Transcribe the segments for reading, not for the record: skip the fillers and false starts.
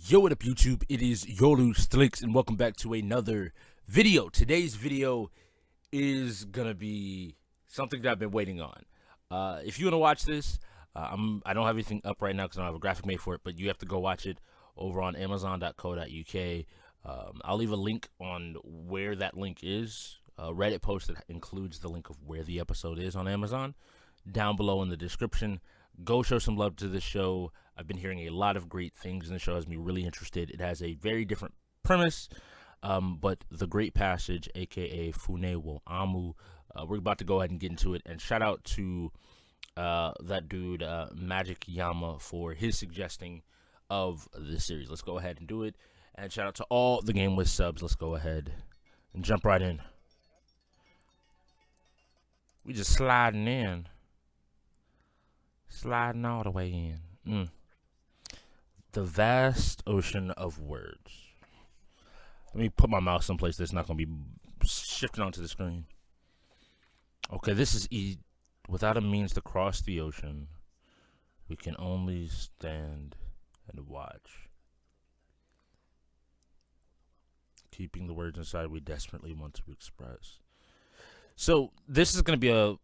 Yo, what up YouTube? It is Yolu Slicks and welcome back to another video. Today's video is gonna be something that I've been waiting on. If you want to watch this, I don't have anything up right now because I don't have a graphic made for it, but you have to go watch it over on amazon.co.uk. I'll leave a link on where that link is. Reddit post that includes the link of where the episode is on Amazon down below in the description. Go show some love to this show. I've been hearing a lot of great things, and the show has me really interested. It has a very different premise, but the great passage, aka Fune wo Amu. We're about to go ahead and get into it. And shout out to that dude, Magic Yama, for his suggesting of this series. Let's go ahead and do it. And shout out to all the Game with subs. Let's go ahead and jump right in. We just sliding in. Sliding all the way in. The vast ocean of words. Let me put my mouse someplace that's not going to be shifting onto the screen. Okay, this is without a means to cross the ocean, we can only stand and watch. Keeping the words inside we desperately want to express. So, this is going to be a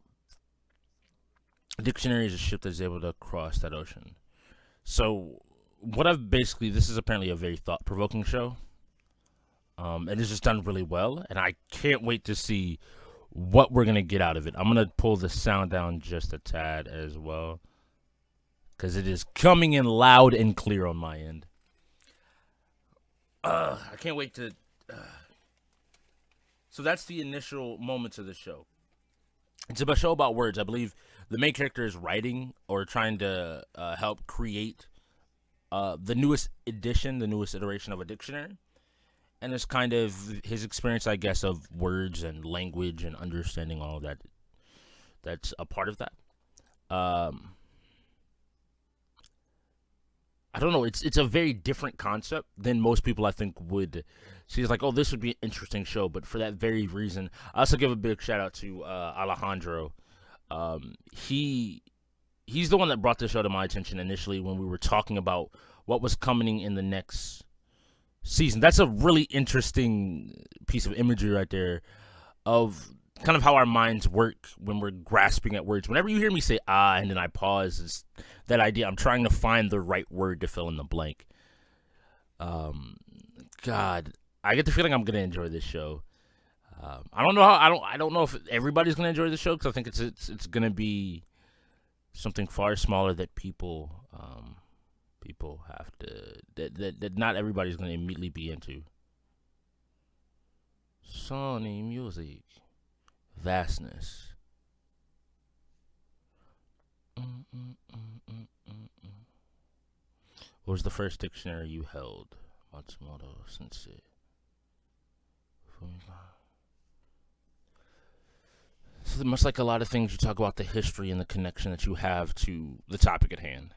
dictionary is a ship that's able to cross that ocean. So, this is apparently a very thought-provoking show. And it's just done really well. And I can't wait to see what we're going to get out of it. I'm going to pull the sound down just a tad as well, because it is coming in loud and clear on my end. I can't wait to... So that's the initial moments of the show. It's a show about words. I believe the main character is writing or trying to help create the newest edition, the newest iteration of a dictionary. And it's kind of his experience, I guess, of words and language and understanding all of that. That's a part of that. I don't know. It's a very different concept than most people, I think, would see. It's like, oh, this would be an interesting show. But for that very reason, I also give a big shout out to Alejandro. He's the one that brought the show to my attention initially when we were talking about what was coming in the next season. That's a really interesting piece of imagery right there of kind of how our minds work when we're grasping at words. Whenever you hear me say and then I pause, it's that idea. I'm trying to find the right word to fill in the blank. God, I get the feeling I'm gonna enjoy this show. I don't know how. I don't know if everybody's gonna enjoy the show, because I think it's gonna be something far smaller that people have to that not everybody's gonna immediately be into. Sony music, vastness. What was the first dictionary you held? Matsumoto Sensei. So much like a lot of things, you talk about the history and the connection that you have to the topic at hand.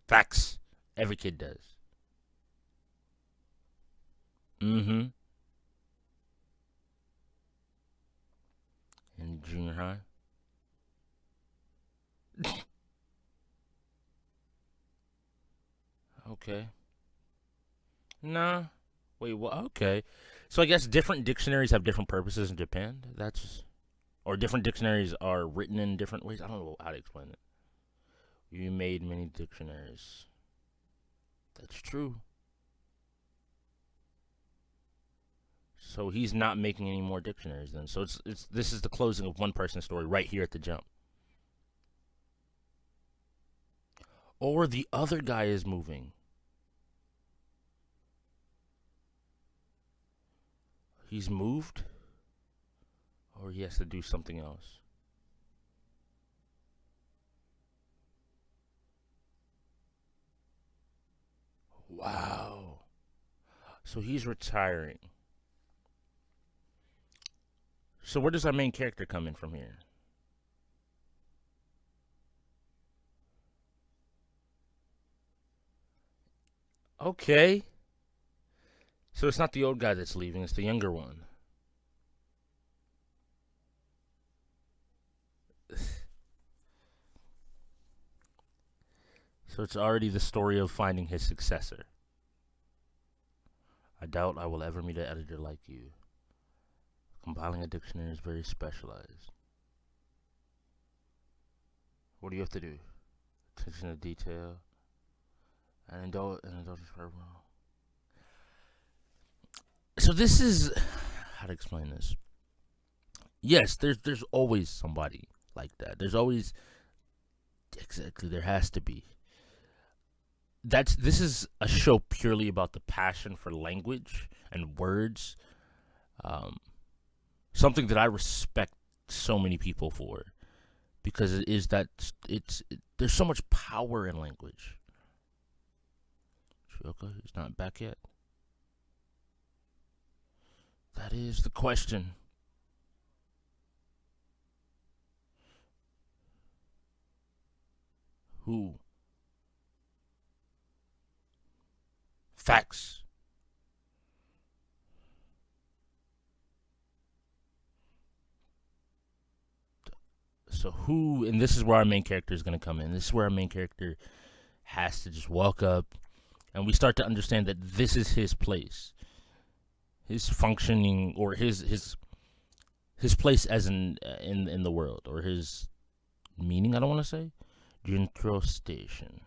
Facts. Every kid does. In junior high. Okay. Nah. Wait, what? Okay. So I guess different dictionaries have different purposes in Japan. Or different dictionaries are written in different ways. I don't know how to explain it. You made many dictionaries. That's true. So he's not making any more dictionaries then. So this is the closing of one person's story right here at the jump. Or the other guy is moving. He's moved, or he has to do something else. Wow. So he's retiring. So where does our main character come in from here? Okay. So it's not the old guy that's leaving, it's the younger one. So it's already the story of finding his successor. I doubt I will ever meet an editor like you. Compiling a dictionary is very specialized. What do you have to do? Attention to detail. And indulgence for everyone. So this is how to explain this. Yes, there's always somebody like that. There's always there has to be. This is a show purely about the passion for language and words. Something that I respect so many people for, because it is that there's so much power in language. Okay, he's not back yet. That is the question. Who? Facts. So who, and this is where our main character is going to come in. This is where our main character has to just walk up, and we start to understand that this is his place, his functioning, or his place as in the world, or his meaning. I don't want to say intro station.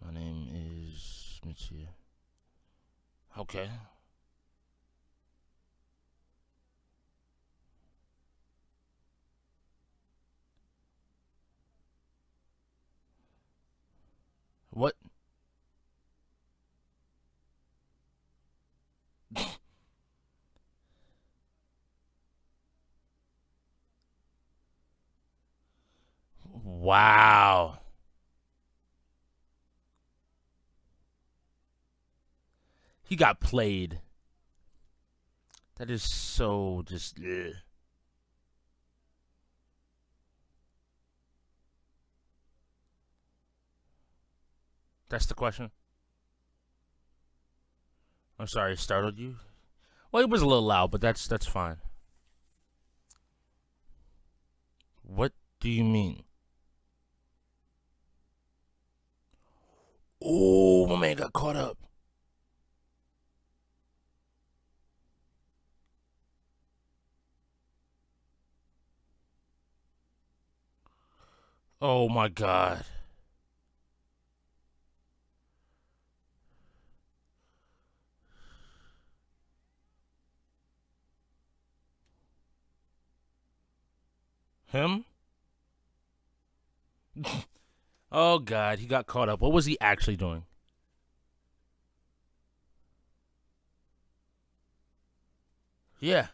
My name is Mitsuya. Okay. What? Wow. He got played. That is so just. Ugh. That's the question. I'm sorry, it startled you. Well, it was a little loud, but that's fine. What do you mean? Oh, my man got caught up. Oh my god. Him? Oh god, he got caught up. What was he actually doing? Yeah.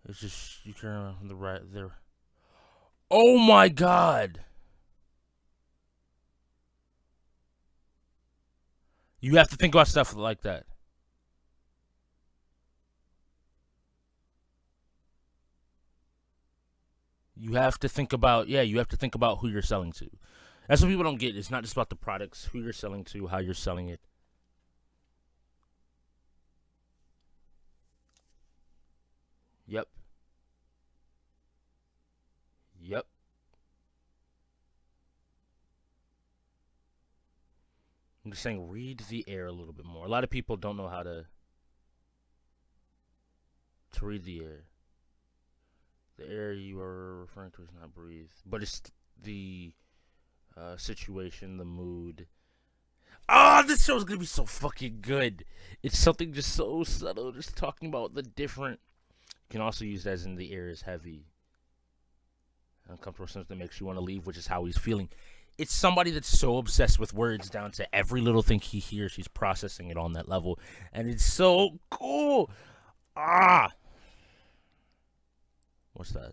It's just you turn around from the right there. Oh my god. You have to think about stuff like that. You have to think about, yeah, you have to think about who you're selling to. That's what people don't get. It's not just about the products, who you're selling to, how you're selling it. Yep. Yep. I'm just saying, read the air a little bit more. A lot of people don't know how to read the air. The air you are referring to is not breathe, but it's the situation, the mood. Ah, this show's gonna be so fucking good. It's something just so subtle, just talking about the different. You can also use that as in the air is heavy. Uncomfortable sense that makes you want to leave, which is how he's feeling. It's somebody that's so obsessed with words down to every little thing he hears, he's processing it on that level. And it's so cool. Ah. What's that?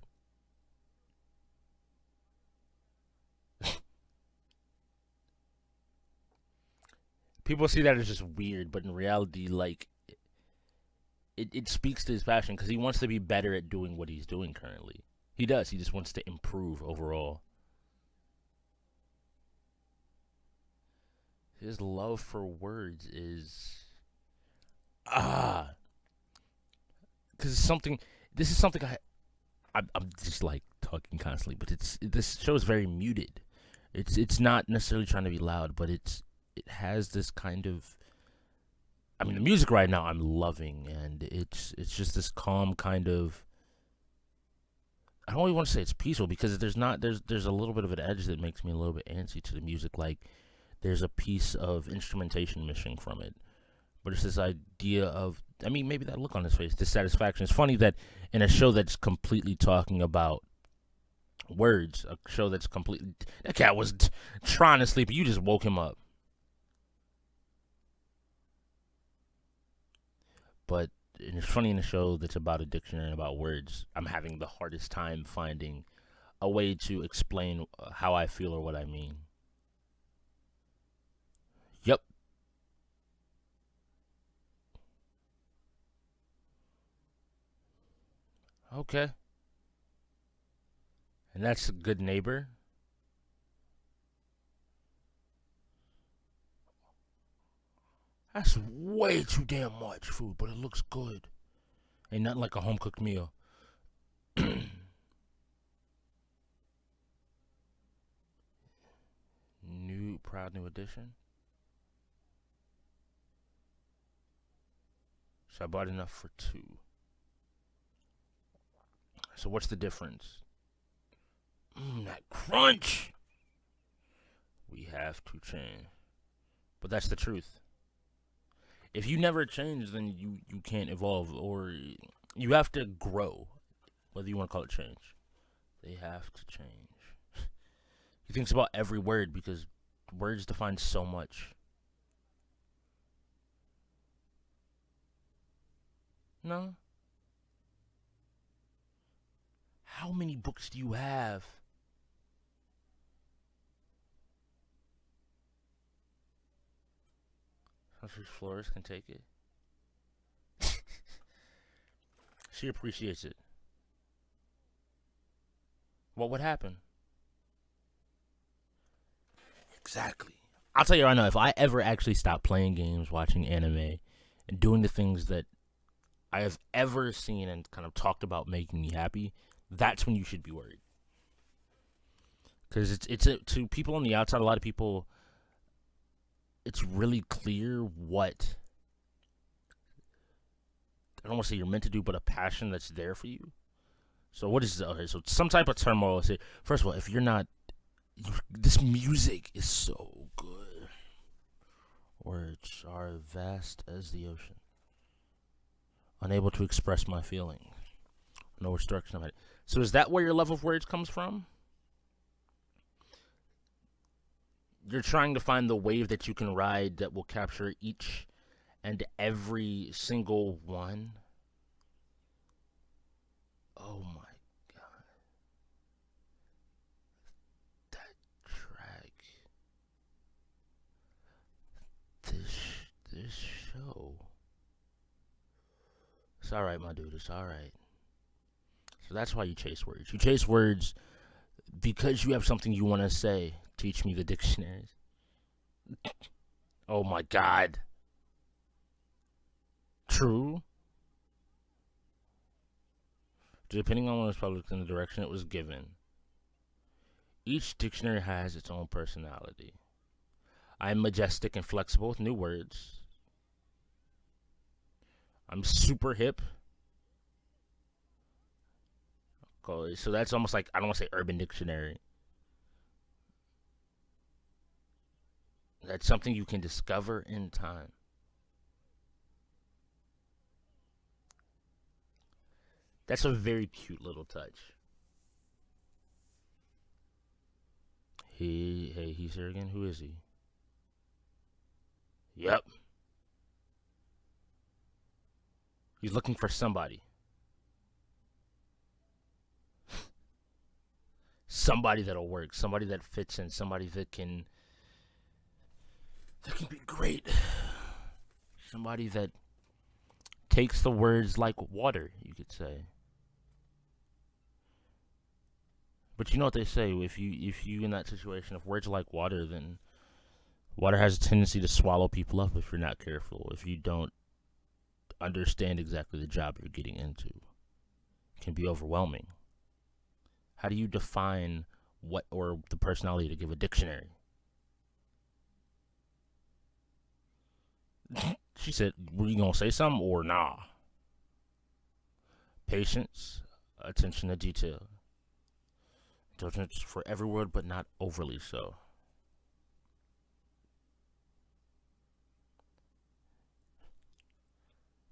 People see that as just weird, but in reality, like, it speaks to his passion because he wants to be better at doing what he's doing currently. He does. He just wants to improve overall. His love for words is because it's something. This is something I'm just like talking constantly, but this show is very muted. It's not necessarily trying to be loud, but it has this kind of. I mean, the music right now I'm loving, and it's just this calm kind of. I don't really want to say it's peaceful because there's a little bit of an edge that makes me a little bit antsy to the music. Like there's a piece of instrumentation missing from it, but it's this idea of. I mean, maybe that look on his face, dissatisfaction. It's funny that in a show that's completely talking about words, a show that's completely. That cat was trying to sleep. You just woke him up. But it's funny in a show that's about a dictionary and about words, I'm having the hardest time finding a way to explain how I feel or what I mean. Yep. Okay. And that's a good neighbor. That's way too damn much food, but it looks good. Ain't nothing like a home cooked meal. Proud new addition. So I bought enough for two. So what's the difference? That crunch. We have to change. But that's the truth. If you never change, then you can't evolve, or you have to grow, whether you want to call it change. They have to change. He thinks about every word because words define so much. No? How many books do you have? Country Flores can take it. She appreciates it. What would happen? Exactly. I'll tell you right now, if I ever actually stop playing games, watching anime, and doing the things that I have ever seen and kind of talked about making me happy, that's when you should be worried. Because to people on the outside, a lot of people, it's really clear what, I don't want to say you're meant to do, but a passion that's there for you. So what is okay? So some type of turmoil. Say first of all, if you're not, this music is so good. Words are vast as the ocean, unable to express my feelings. No restriction of it. So is that where your love of words comes from? You're trying to find the wave that you can ride that will capture each and every single one. Oh my god. That track. This show. It's alright, my dude, it's alright. So that's why you chase words. You chase words because you have something you want to say. Teach me the dictionaries. Oh my god. True. Depending on when it was published and the direction it was given, each dictionary has its own personality. I am majestic and flexible with new words. I'm super hip. So that's almost like, I don't want to say Urban Dictionary. That's something you can discover in time. That's a very cute little touch. He's here again. Who is he? Yep. He's looking for somebody. Somebody that'll work. Somebody that fits in. Somebody that can be great. Somebody that takes the words like water, you could say. But you know what they say, if you in that situation, if words are like water, then water has a tendency to swallow people up if you're not careful, if you don't understand exactly the job you're getting into. It can be overwhelming. How do you define what or the personality to give a dictionary? She said, were you going to say something or nah? Patience, attention to detail. Diligence for every word, but not overly so.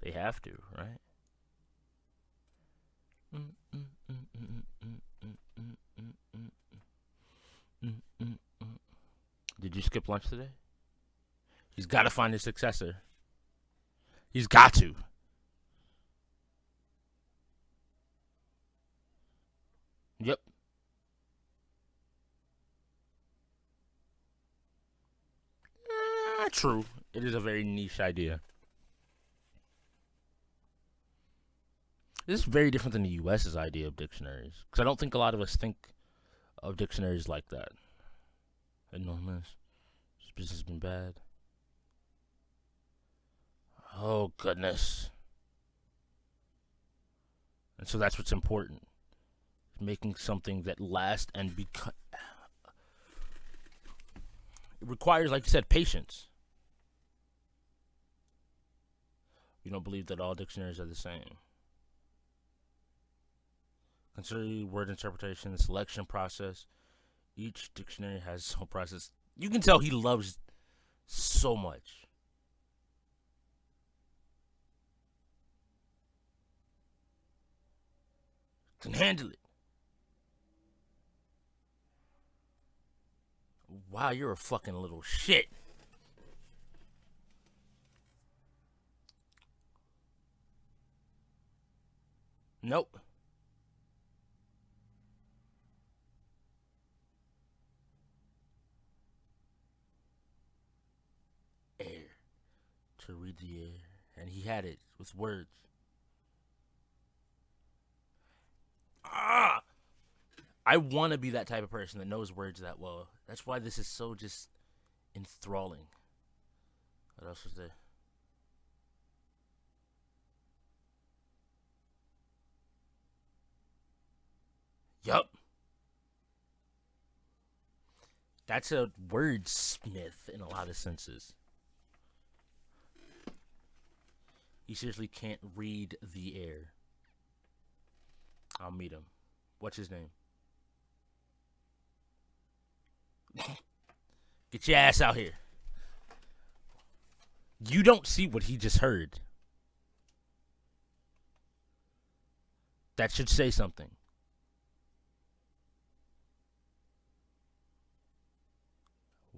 They have to, right? Did you skip lunch today? He's got to find his successor. He's got to. Yep. True. It is a very niche idea. This is very different than the U.S.'s idea of dictionaries. Because I don't think a lot of us think of dictionaries like that. Enormous. This business has been bad. Oh, goodness. And so that's what's important. Making something that lasts and become. It requires, like you said, patience. You don't believe that all dictionaries are the same. Consider word interpretation, the selection process. Each dictionary has its own process. You can tell he loves so much. Can handle it. Wow, you're a fucking little shit. Nope. Air. To read the air. And he had it with words. Ah! I want to be that type of person that knows words that well. That's why this is so just enthralling. What else was there? Yup. That's a wordsmith in a lot of senses. He seriously can't read the air. I'll meet him. What's his name? Get your ass out here. You don't see what he just heard. That should say something.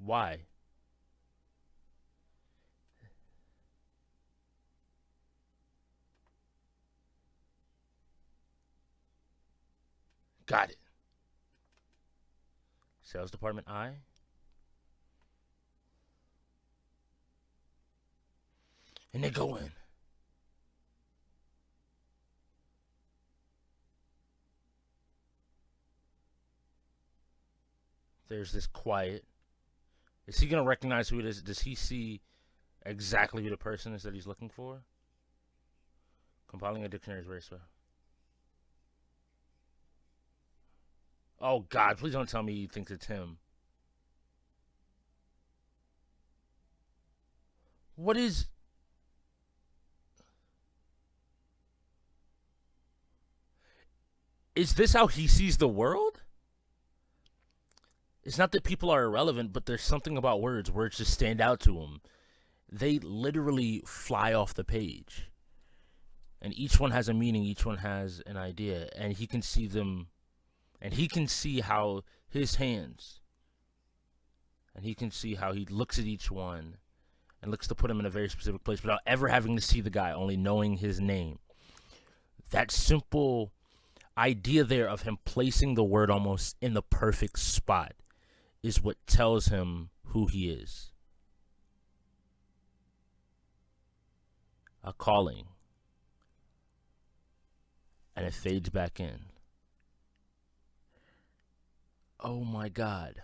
Why? Got it. Sales department I. And they go in. There's this quiet. Is he going to recognize who it is? Does he see exactly who the person is that he's looking for? Compiling a dictionary is very slow. Oh, God, please don't tell me he thinks it's him. What is... Is this how he sees the world? It's not that people are irrelevant, but there's something about words. Words just stand out to him. They literally fly off the page. And each one has a meaning. Each one has an idea. And he can see them. And he can see how his hands. And he can see how he looks at each one. And looks to put him in a very specific place without ever having to see the guy. Only knowing his name. That simple idea there of him placing the word almost in the perfect spot is what tells him who he is. A calling. And it fades back in. Oh my God.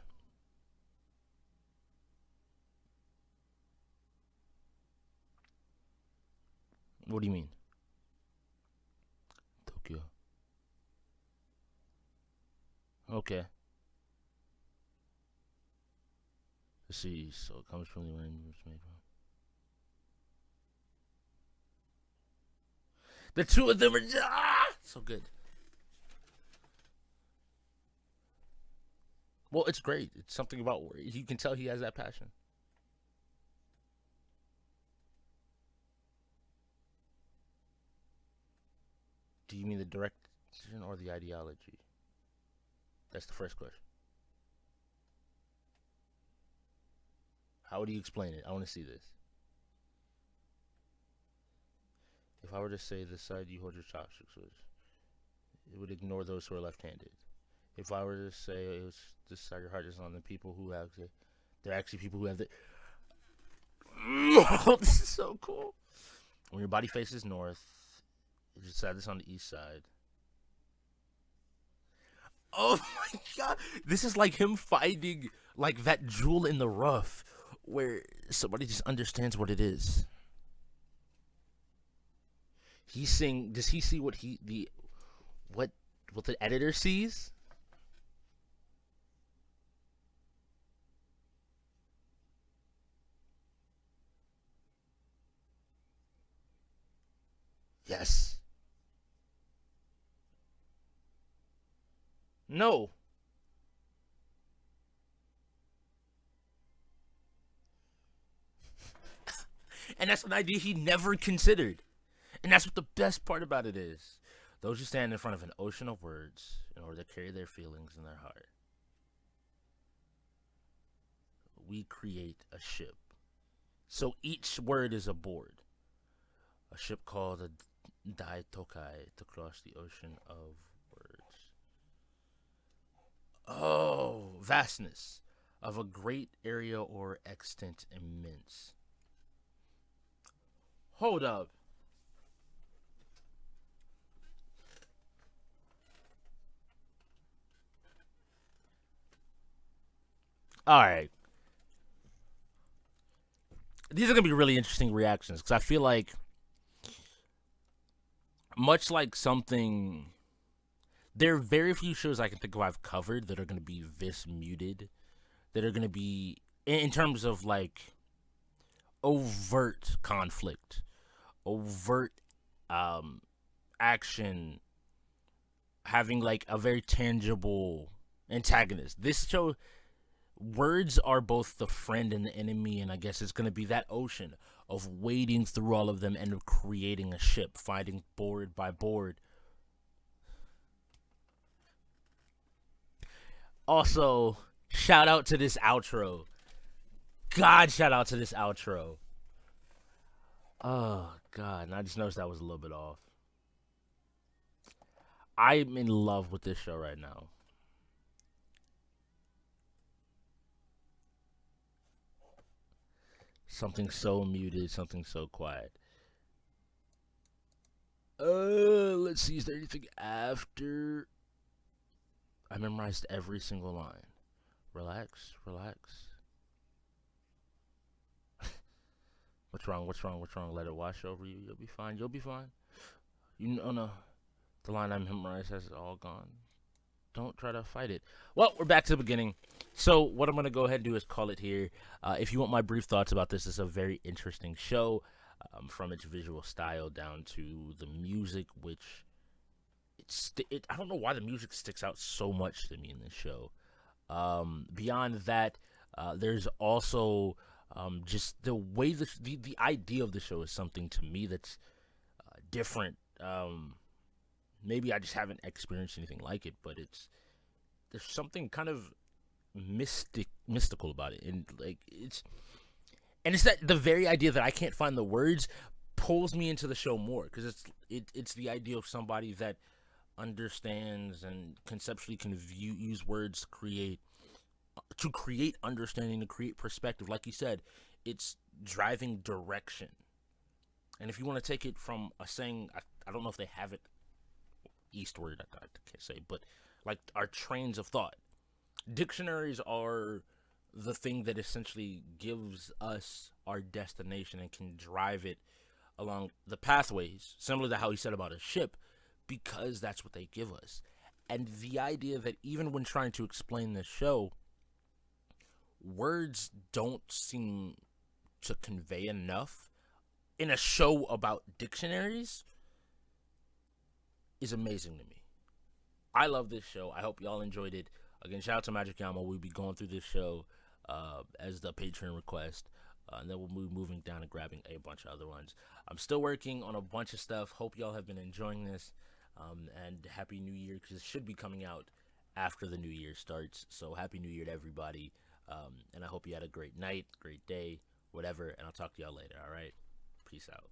What do you mean? Tokyo. Okay. Let's see. So it comes from the rain it's made from. The two of them are so good. Well, it's great. It's something about you can tell he has that passion. Do you mean the direction or the ideology? That's the first question. How would you explain it? I want to see this. If I were to say the side you hold your chopsticks with, it would ignore those who are left-handed. If I were to say it was this side your heart is on the people who have, they're actually people who have the. This is so cool. When your body faces north, you decide this on the east side. Oh my god, this is like him finding like that jewel in the rough, where somebody just understands what it is. He's saying, does he see what what the editor sees? Yes. No. And that's an idea he never considered. And that's what the best part about it is. Those who stand in front of an ocean of words in order to carry their feelings in their heart. We create a ship. So each word is a board. A ship called a Dai Tokai to cross the ocean of words. Oh, vastness of a great area or extent immense. Hold up. All right. These are going to be really interesting reactions because I feel like, much like something, there are very few shows I can think of I've covered that are going to be this muted, that are going to be, in terms of like overt conflict, overt um, action, having like a very tangible antagonist. This show, words are both the friend and the enemy, and I guess it's going to be that ocean of wading through all of them and of creating a ship, fighting board by board. Also, shout out to this outro. God, shout out to this outro. Oh, God. And I just noticed that was a little bit off. I'm in love with this show right now. Something so muted, something so quiet. Let's see. Is there anything after? I memorized every single line. Relax, relax. What's wrong? What's wrong? What's wrong? Let it wash over you. You'll be fine. You'll be fine. You know, no. The line I memorized has all gone. Don't try to fight it. Well, we're back to the beginning. So what I'm going to go ahead and do is call it here. If you want my brief thoughts about this, it's a very interesting show, from its visual style down to the music, which I don't know why the music sticks out so much to me in this show. Beyond that, there's also just the way the idea of the show is something to me that's different. Maybe I just haven't experienced anything like it, but there's something kind of mystical about it, and like it's that the very idea that I can't find the words pulls me into the show more, because it's the idea of somebody that understands and conceptually can use words to create understanding, to create perspective. Like you said, it's driving direction. And if you want to take it from a saying, I don't know if they have it eastward, I can't say, but like our trains of thought. Dictionaries are the thing that essentially gives us our destination and can drive it along the pathways, similar to how he said about a ship, because that's what they give us. And the idea that even when trying to explain this show, words don't seem to convey enough in a show about dictionaries is amazing to me. I love this show. I hope y'all enjoyed it. Again, shout out to Magic Yama. We'll be going through this show as the Patreon request. And then we'll be moving down and grabbing a bunch of other ones. I'm still working on a bunch of stuff. Hope y'all have been enjoying this. And Happy New Year, because it should be coming out after the New Year starts. So Happy New Year to everybody. And I hope you had a great night, great day, whatever. And I'll talk to y'all later, all right? Peace out.